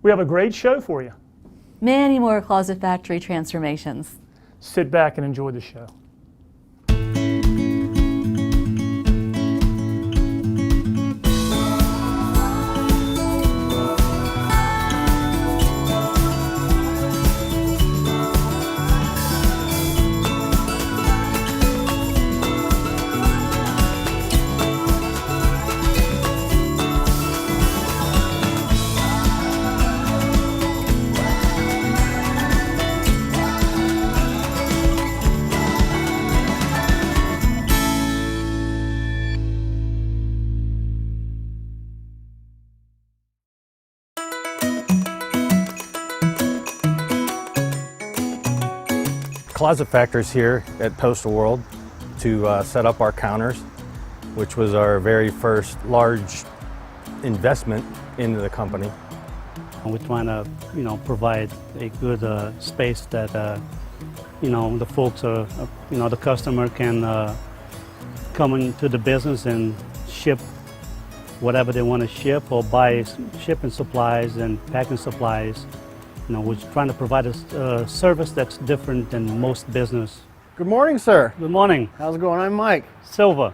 We have a great show for you. Many more Closet Factory transformations. Sit back and enjoy the show. Closet Factory's here at Postal World to set up our counters, which was our very first large investment into the company. We're trying to, provide a good space that, the folks are, the customer can come into the business and ship whatever they want to ship or buy shipping supplies and packing supplies. We're trying to provide a service that's different than most business. Good morning, sir. Good morning. How's it going? I'm Mike. Silva.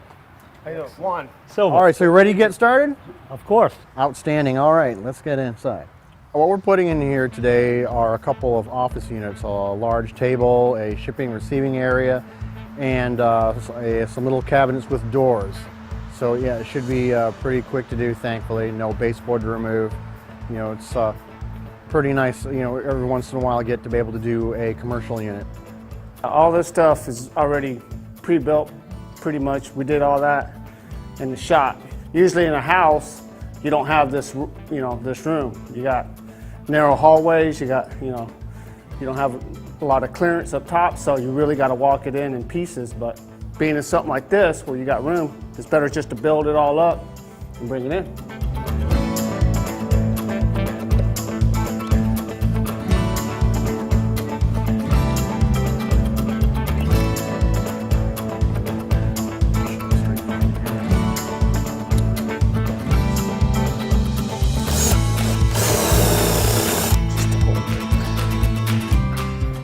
How you doing? Juan. Silva. All right, so you ready to get started? Of course. Outstanding. All right, let's get inside. What we're putting in here today are a couple of office units, a large table, a shipping receiving area, and some little cabinets with doors. So yeah, it should be pretty quick to do, thankfully. No baseboard to remove. It's pretty nice, every once in a while I get to be able to do a commercial unit. All this stuff is already pre-built, pretty much. We did all that in the shop. Usually in a house, you don't have this, this room. You got narrow hallways, you got, you don't have a lot of clearance up top, so you really got to walk it in pieces. But being in something like this, where you got room, it's better just to build it all up and bring it in.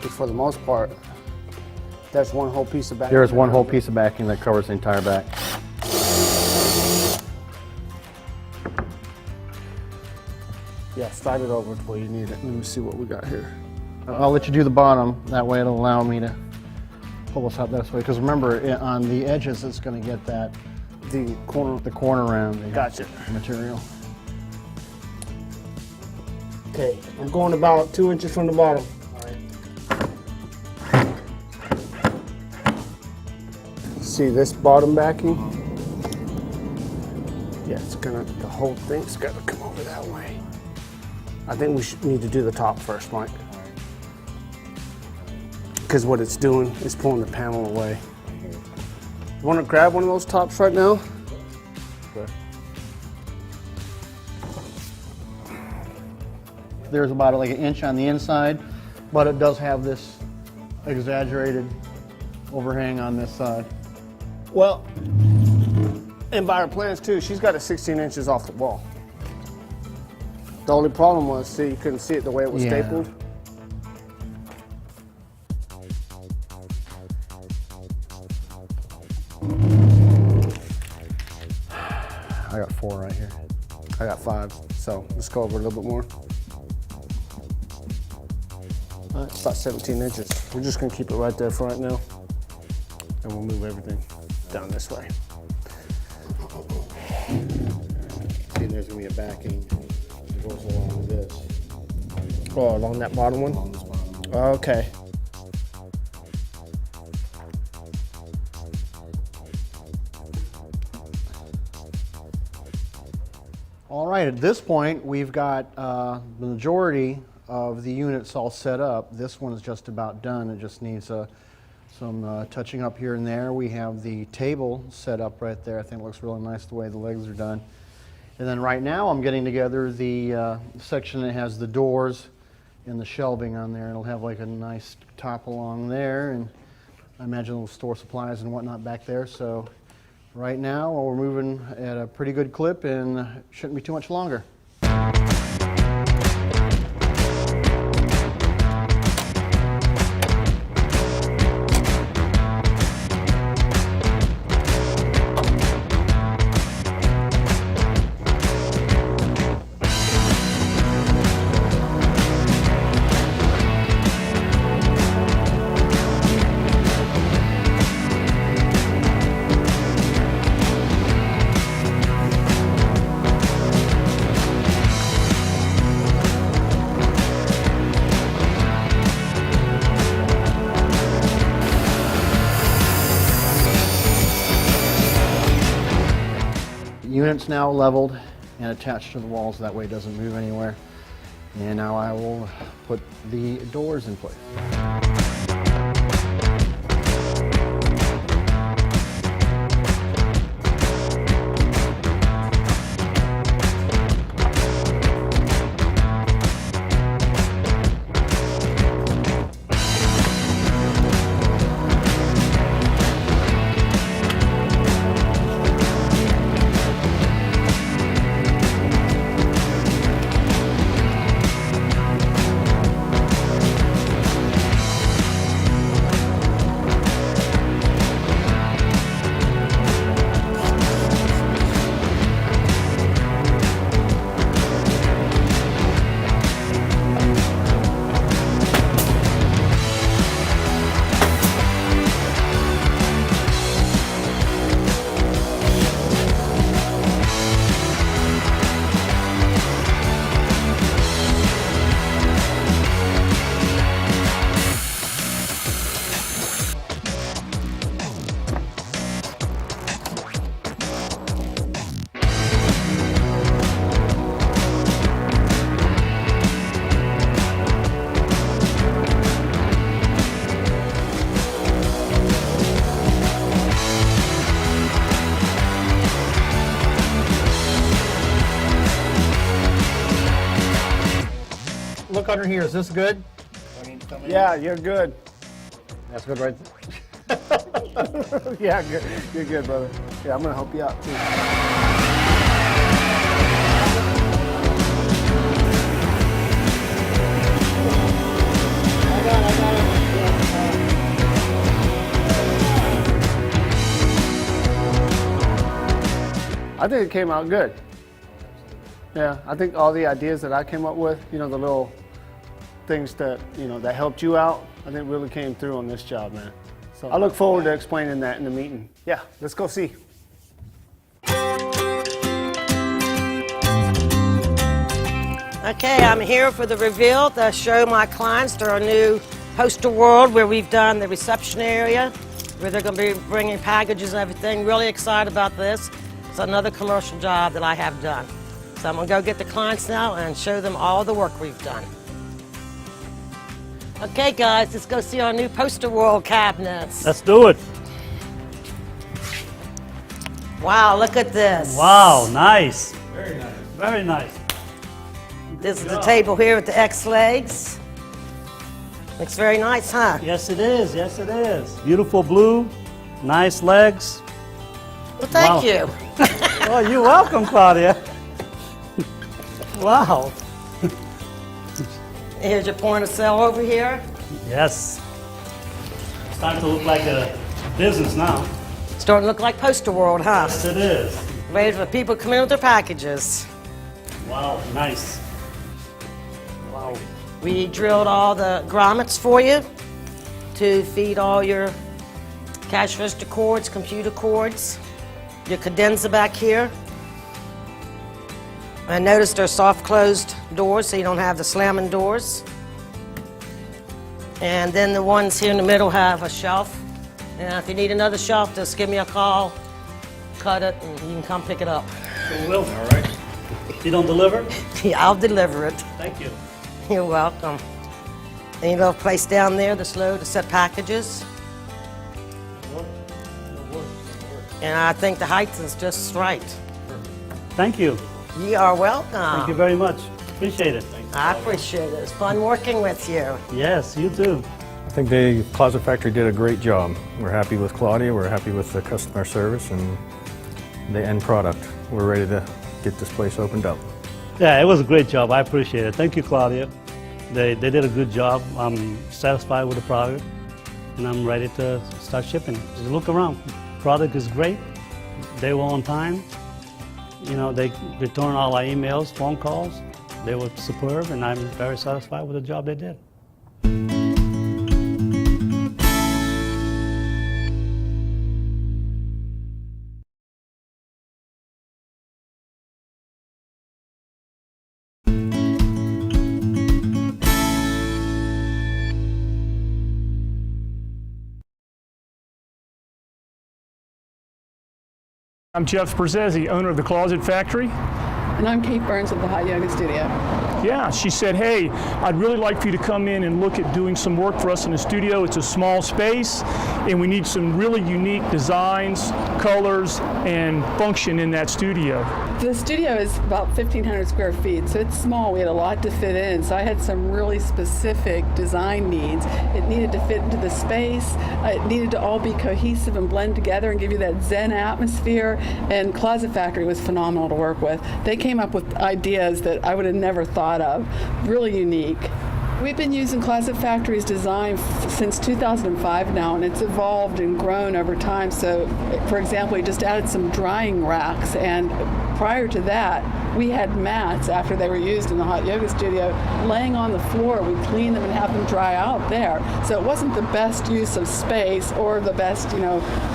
For the most part, there's one whole piece of backing. There's one whole piece of backing that covers the entire back. Yeah, slide it over to where you need it. Let me see what we got here. I'll let you do the bottom, that way it'll allow me to pull us out this way, because remember, on the edges it's going to get that, The corner. around the Gotcha. material. Okay, I'm going about 2 inches from the bottom. See this bottom backing? Yeah, the whole thing's gotta come over that way. I think we need to do the top first, Mike. Because what it's doing is pulling the panel away. You wanna grab one of those tops right now? Okay. There's about like an inch on the inside, but it does have this exaggerated overhang on this side. Well, and by her plans too, she's got it 16 inches off the wall. The only problem was, see, you couldn't see it the way it was stapled. I got 4 right here. I got 5, so let's go over a little bit more. All right, it's about 17 inches. We're just gonna keep it right there for right now. And we'll move everything down this way. See, there's gonna be a backing that goes along with this. Oh, along that bottom one? Along this bottom. Okay. All right, at this point, we've got the majority of the units all set up. This one is just about done. It just needs some touching up here and there. We have the table set up right there. I think it looks really nice the way the legs are done. And then right now I'm getting together the section that has the doors and the shelving on there. It'll have like a nice top along there, and I imagine it'll store supplies and whatnot back there. So right now we're moving at a pretty good clip and shouldn't be too much longer. unit's now leveled and attached to the walls. That way it doesn't move anywhere. And now I will put the doors in place. Look under here, is this good? Yeah, you're good. That's good right there. Yeah, good. You're good, brother. Yeah, I'm gonna help you out too. I think it came out good. Yeah, I think all the ideas that I came up with, you know, the little things that, you know, that helped you out, I think really came through on this job, man. So I look forward to explaining that in the meeting. Yeah, let's go see. Okay, I'm here for the reveal to show my clients to our new poster world where we've done the reception area, where they're going to be bringing packages and everything. Really excited about this. It's another commercial job that I have done. So I'm going to go get the clients now and show them all the work we've done. Okay, guys, let's go see our new poster world cabinets. Let's do it. Wow, look at this. Wow, nice. Very nice. Very nice. This is the table here with the X legs. Looks very nice, huh? Yes, it is. Yes, it is. Beautiful blue, nice legs. Well, thank Wow. you. Oh, you're welcome, Claudia. Wow. Here's your point of sale over here. Yes. It's starting to look like a business now. Starting to look like poster world, huh? Yes, it is. Ready for people to come in with their packages. Wow, nice. Wow. We drilled all the grommets for you to feed all your cash register cords, computer cords, your cadenza back here. And notice they're soft closed doors so you don't have the slamming doors. And then the ones here in the middle have a shelf. And if you need another shelf, just give me a call, cut it, and you can come pick it up. So will. All right. You don't deliver? Yeah, I'll deliver it. Thank you. You're welcome. And you have a place down there that's low to set packages. And I think the height is just right. Thank you. You are welcome. Thank you very much. Appreciate it. I appreciate it. It's fun working with you. Yes, you too. I think the Closet Factory did a great job. We're happy with Claudia, we're happy with the customer service and the end product. We're ready to get this place opened up. Yeah, it was a great job. I appreciate it. Thank you, Claudia. They did a good job. I'm satisfied with the product, and I'm ready to start shipping. Just look around. Product is great. They were on time. You know, they returned all our emails, phone calls. They were superb, and I'm very satisfied with the job they did. I'm Jeff Brzezzi, owner of the Closet Factory. And I'm Kate Burns of the Hot Yoga Studio. Yeah, she said, hey, I'd really like for you to come in and look at doing some work for us in the studio. It's a small space, and we need some really unique designs, colors, and function in that studio. The studio is about 1,500 square feet, so it's small. We had a lot to fit in, so I had some really specific design needs. It needed to fit into the space. It needed to all be cohesive and blend together and give you that Zen atmosphere, and Closet Factory was phenomenal to work with. They came up with ideas that I would have never thought of, really unique. We've been using Closet Factory's design since 2005 now, and it's evolved and grown over time. So, for example, we just added some drying racks, and prior to that, we had mats after they were used in the hot yoga studio laying on the floor. We clean them and have them dry out there. So it wasn't the best use of space or the best,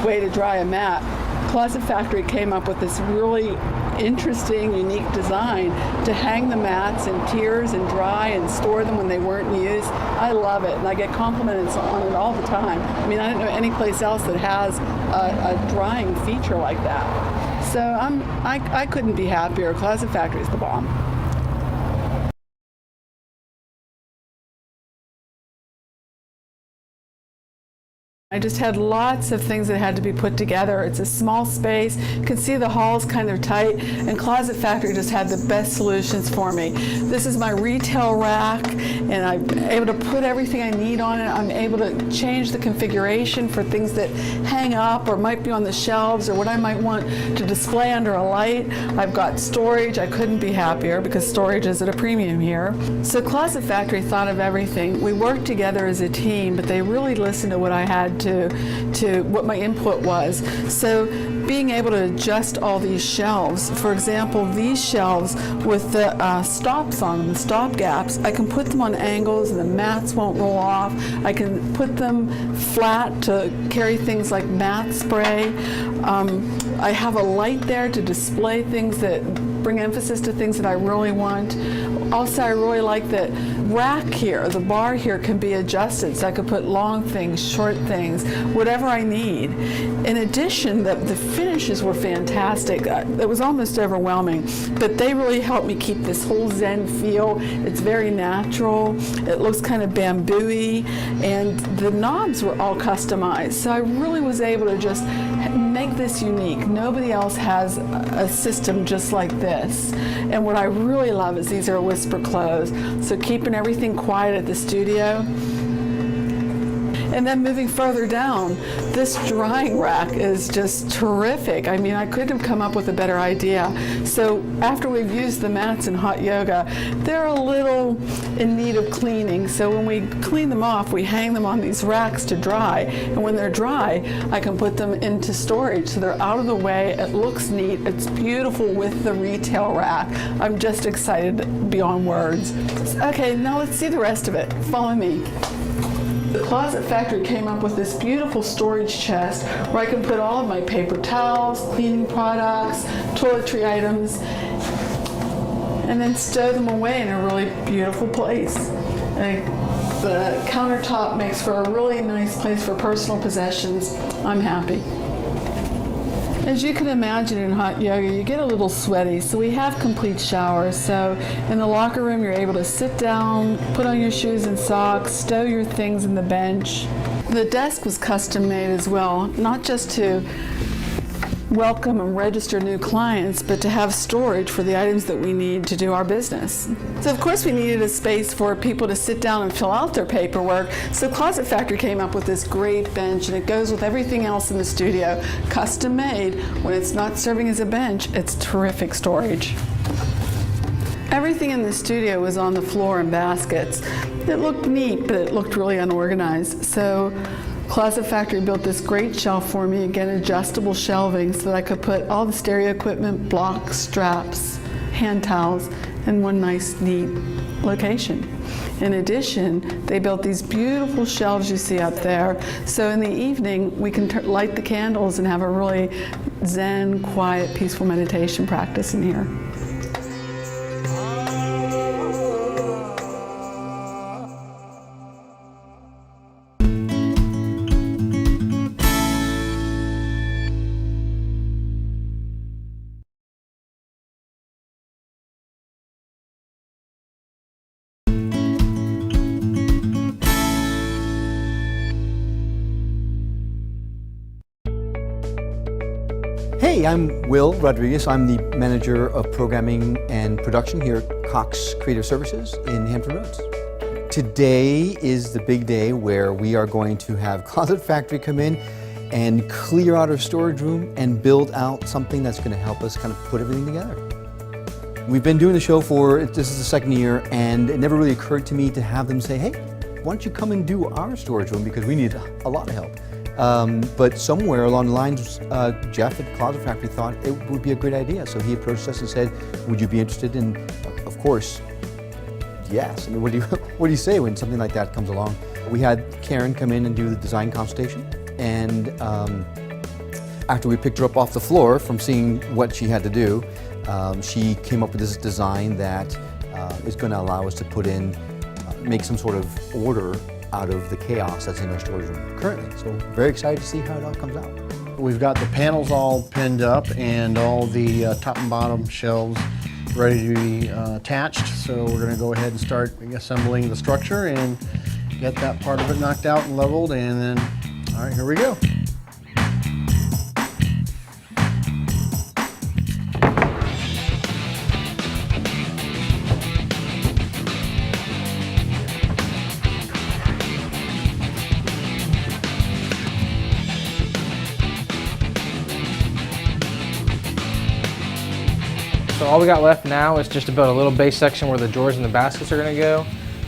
way to dry a mat. Closet Factory came up with this really interesting, unique design to hang the mats in tiers and dry and store them when they weren't in use. I love it, and I get compliments on it all the time. I mean, I don't know any place else that has a drying feature like that. So I couldn't be happier. Closet Factory is the bomb. I just had lots of things that had to be put together. It's a small space. You can see the hall's kind of tight, and Closet Factory just had the best solutions for me. This is my retail rack, and I'm able to put everything I need on it. I'm able to change the configuration for things that hang up or might be on the shelves or what I might want to display under a light. I've got storage. I couldn't be happier because storage is at a premium here. So Closet Factory thought of everything. We worked together as a team, but they really listened to what I had to what my input was. So being able to adjust all these shelves, for example, these shelves with the stops on them, the stop gaps, I can put them on angles and the mats won't roll off. I can put them flat to carry things like mat spray. I have a light there to display things that bring emphasis to things that I really want. Also, I really like that rack here, the bar here can be adjusted, so I could put long things, short things, whatever I need. In addition, the finishes were fantastic. It was almost overwhelming, but they really helped me keep this whole Zen feel. It's very natural. It looks kind of bamboo-y, and the knobs were all customized. So I really was able to just make this unique. Nobody else has a system just like this. And what I really love is these are whisper close. So keeping everything quiet at the studio. And then moving further down, this drying rack is just terrific. I mean, I couldn't have come up with a better idea. So after we've used the mats in hot yoga, they're a little in need of cleaning. So when we clean them off, we hang them on these racks to dry. And when they're dry, I can put them into storage. So they're out of the way, it looks neat, it's beautiful with the retail rack. I'm just excited beyond words. Okay, now let's see the rest of it. Follow me. The Closet Factory came up with this beautiful storage chest where I can put all of my paper towels, cleaning products, toiletry items, and then stow them away in a really beautiful place. The countertop makes for a really nice place for personal possessions. I'm happy. As you can imagine in hot yoga, you get a little sweaty, so we have complete showers. So in the locker room, you're able to sit down, put on your shoes and socks, stow your things in the bench. The desk was custom made as well, not just to welcome and register new clients, but to have storage for the items that we need to do our business. So of course we needed a space for people to sit down and fill out their paperwork, so Closet Factory came up with this great bench, and it goes with everything else in the studio. Custom made. When it's not serving as a bench, it's terrific storage. Everything in the studio was on the floor in baskets. It looked neat, but it looked really unorganized. So Closet Factory built this great shelf for me, again adjustable shelving, so that I could put all the stereo equipment, blocks, straps, hand towels in one nice, neat location. In addition, they built these beautiful shelves you see up there, so in the evening we can light the candles and have a really Zen, quiet, peaceful meditation practice in here. Hey, I'm Will Rodriguez. I'm the manager of programming and production here at Cox Creative Services in Hampton Roads. Today is the big day where we are going to have Closet Factory come in and clear out our storage room and build out something that's going to help us kind of put everything together. We've been doing the show this is the second year, and it never really occurred to me to have them say, hey, why don't you come and do our storage room, because we need a lot of help. But somewhere along the lines, Jeff at Closet Factory thought it would be a great idea. So he approached us and said, would you be interested? And of course, yes. I mean, what do you say when something like that comes along? We had Karen come in and do the design consultation. And after we picked her up off the floor from seeing what she had to do, she came up with this design that is going to allow us to put in, make some sort of order out of the chaos that's in our storage room currently. So very excited to see how it all comes out. We've got the panels all pinned up and all the top and bottom shelves ready to be attached. So we're going to go ahead and start assembling the structure and get that part of it knocked out and leveled, and then, all right, here we go. So all we got left now is just to build a little base section where the drawers and the baskets are going to go.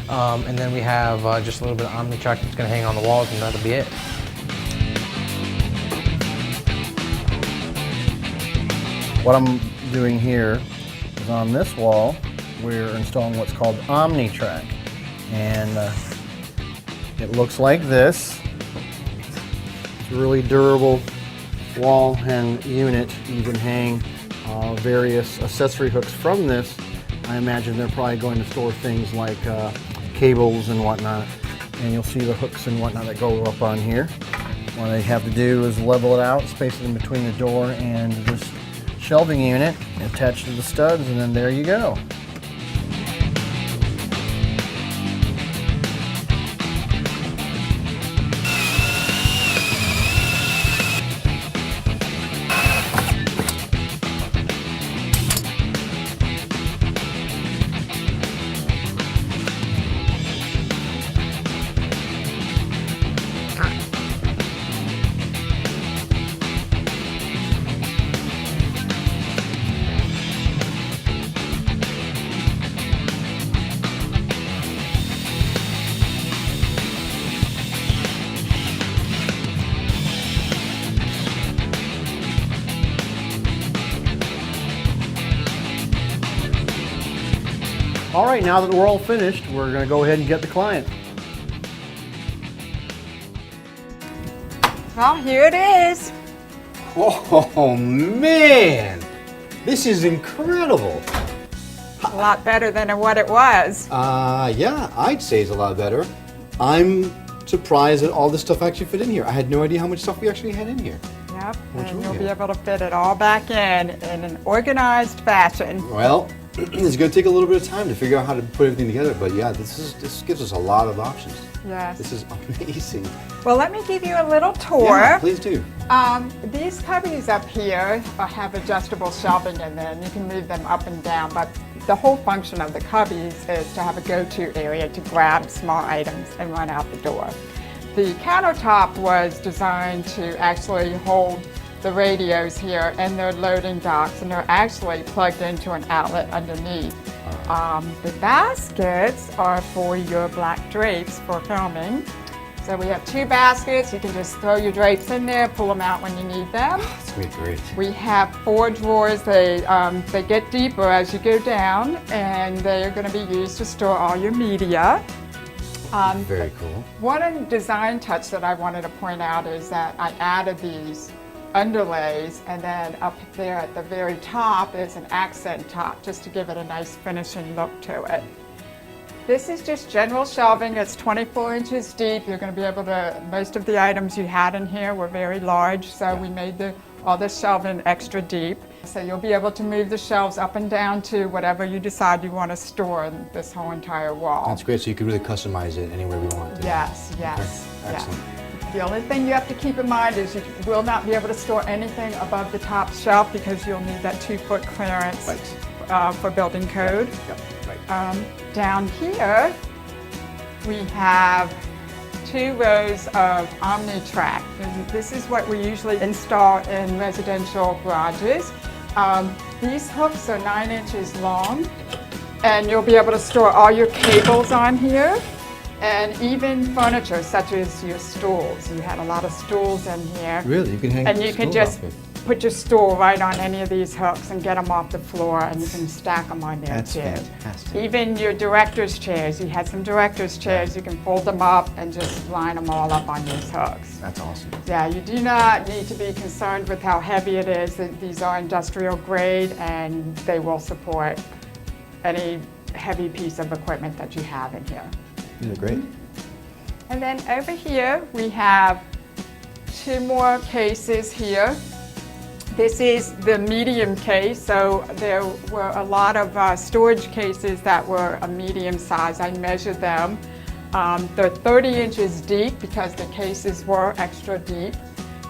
And then we have just a little bit of omni-track that's going to hang on the walls, and that'll be it. What I'm doing here is on this wall, we're installing what's called omni-track. And it looks like this. It's a really durable wall and unit. You can hang various accessory hooks from this. I imagine they're probably going to store things like cables and whatnot, and you'll see the hooks and whatnot that go up on here. What I have to do is level it out, space it in between the door and this shelving unit, attach to the studs, and then there you go. All right, now that we're all finished, we're going to go ahead and get the client. Well, here it is. Oh man, this is incredible. A lot better than what it was. Yeah, I'd say it's a lot better. I'm surprised that all this stuff actually fit in here. I had no idea how much stuff we actually had in here. Yep, What's and wrong you'll here? be able to fit it all back in an organized fashion. Well, it's going to take a little bit of time to figure out how to put everything together, but yeah, this gives us a lot of options. Yes. This is amazing. Well, let me give you a little tour. Yeah, please do. These cubbies up here have adjustable shelving in them. You can move them up and down, but the whole function of the cubbies is to have a go-to area to grab small items and run out the door. The countertop was designed to actually hold the radios here and their loading docks, and they're actually plugged into an outlet underneath. The baskets are for your black drapes for filming. So we have 2 baskets. You can just throw your drapes in there, pull them out when you need them. That's going to be great. We have 4 drawers. They get deeper as you go down, and they are going to be used to store all your media. Very cool. One design touch that I wanted to point out is that I added these underlays, and then up there at the very top is an accent top, just to give it a nice finishing look to it. This is just general shelving. It's 24 inches deep. You're going to be able to, most of the items you had in here were very large, so we made all the shelving extra deep. So you'll be able to move the shelves up and down to whatever you decide you want to store in this whole entire wall. That's great, so you can really customize it anywhere we want to. Yes, yes, Okay. Excellent. yes. The only thing you have to keep in mind is you will not be able to store anything above the top shelf because you'll need that 2-foot clearance for building code. Down here, we have 2 rows of OmniTrack. And this is what we usually install in residential garages. These hooks are 9 inches long, and you'll be able to store all your cables on here, and even furniture such as your stools. You had a lot of stools in here. Really? You can hang And you can stool just off it. put your stool right on any of these hooks and get them off the floor, and you can stack them on there That's too. fantastic. Even your director's chairs, you had some director's chairs, you can fold them up and just line them all up on these hooks. That's awesome. Yeah, you do not need to be concerned with how heavy it is. These are industrial grade and they will support any heavy piece of equipment that you have in here. These are great. And then over here, we have 2 more cases here. This is the medium case, so there were a lot of storage cases that were a medium size. I measured them. They're 30 inches deep because the cases were extra deep.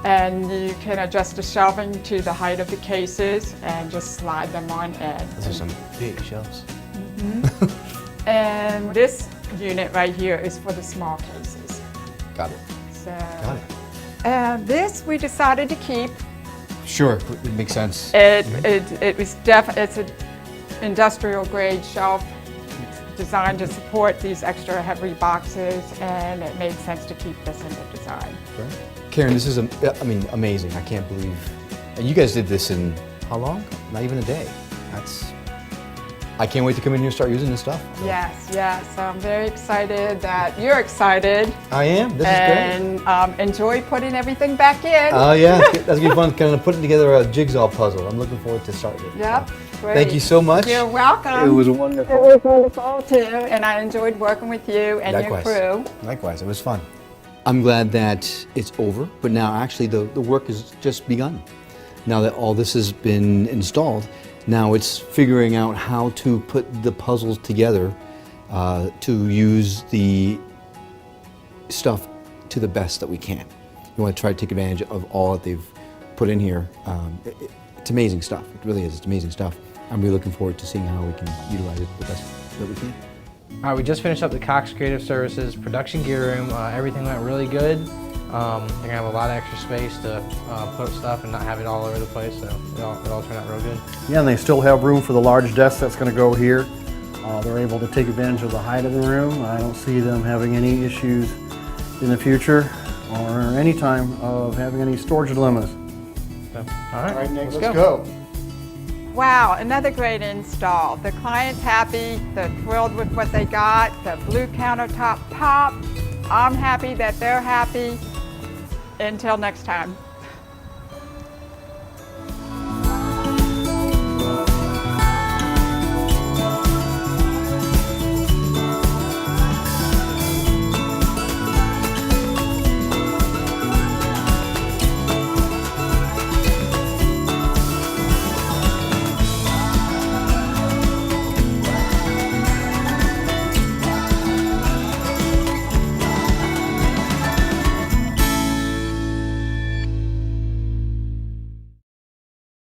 And you can adjust the shelving to the height of the cases and just slide them on in. Those are some big shelves. And this unit right here is for the small cases. Got it. So, Got it. this we decided to keep. Sure, it makes sense. It's an industrial grade shelf. It's designed to support these extra heavy boxes, and it made sense to keep this in the design. Right. Karen, this is, amazing. I can't believe. And you guys did this in how long? Not even a day. I can't wait to come in here and start using this stuff. Yes. I'm very excited that you're excited. I am. This is great. And enjoy putting everything back in. Oh yeah, that's gonna be fun. Kind of putting together a jigsaw puzzle. I'm looking forward to starting it. Yep. So, Great. thank you so much. You're welcome. It was wonderful. It was wonderful too, and I enjoyed working with you and Likewise. your crew. Likewise, it was fun. I'm glad that it's over, but now actually the work has just begun. Now that all this has been installed, now it's figuring out how to put the puzzles together to use the stuff to the best that we can. We want to try to take advantage of all that they've put in here. It's amazing stuff. It really is. It's amazing stuff. I'm really looking forward to seeing how we can utilize it the best that we can. All right, we just finished up the Cox Creative Services production gear room. Everything went really good. They're gonna have a lot of extra space to put stuff and not have it all over the place, so it all turned out real good. Yeah, and they still have room for the large desk that's going to go here. They're able to take advantage of the height of the room. I don't see them having any issues in the future or any time of having any storage dilemmas. So, all right, Nick, let's let's go. Wow, another great install. The client's happy, they're thrilled with what they got, the blue countertop pop. I'm happy that they're happy. Until next time.